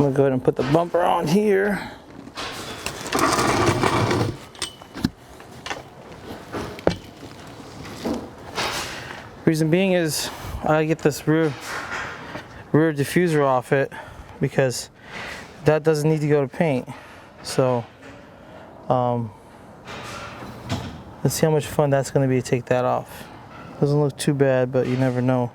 gonna go ahead and put the bumper on here. Reason being is I get this rear diffuser off it because that doesn't need to go to paint. So let's see how much fun that's going to be to take that off. Doesn't look too bad, but you never know.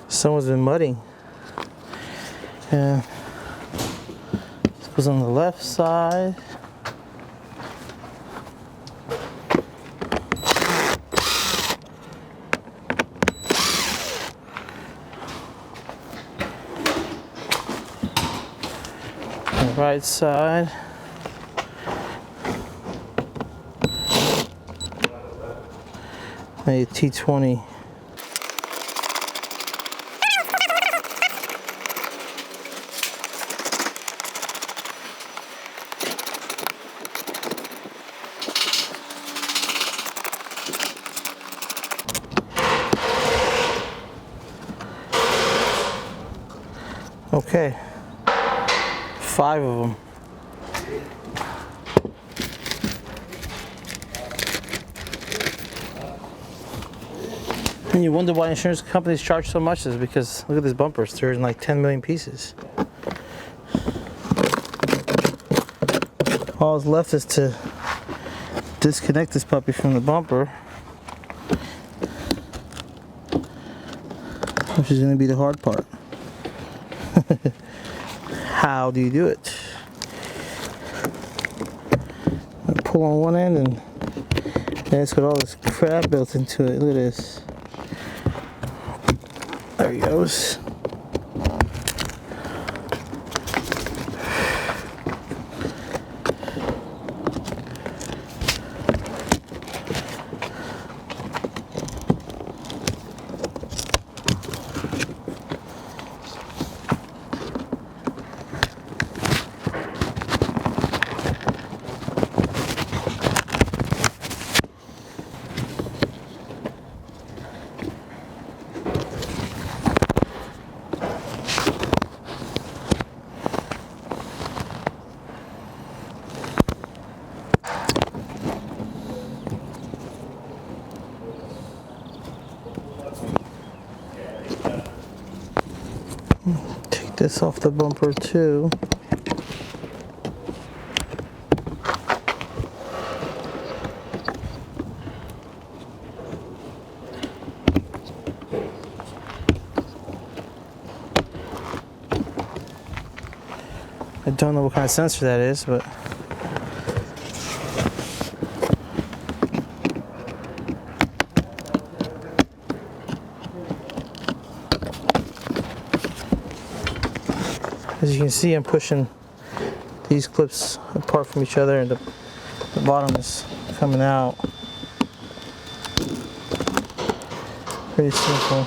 Someone's been mudding. And this goes on the left side. The right side. A T20. Okay, 5 of them. And you wonder why insurance companies charge so much is because look at these bumpers, they're in like 10 million pieces. All that's left is to disconnect this puppy from the bumper, which is going to be the hard part. How do you do it? I pull on one end and it's got all this crap built into it. Look at this. There he goes. Take this off the bumper too. I don't know what kind of sensor that is, but as you can see, I'm pushing these clips apart from each other and the bottom is coming out. Pretty simple.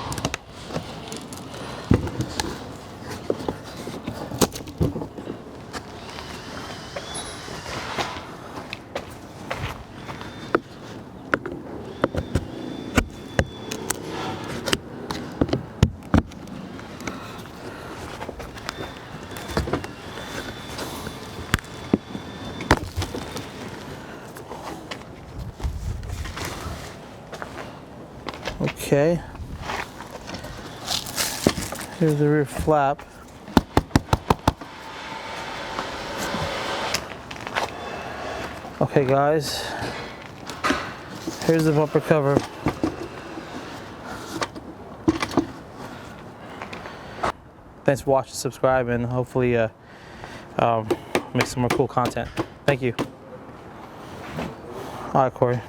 Okay, here's the rear flap. Okay guys, here's the bumper cover. Thanks for watching, subscribe, and hopefully make some more cool content. Thank you. All right, Corey.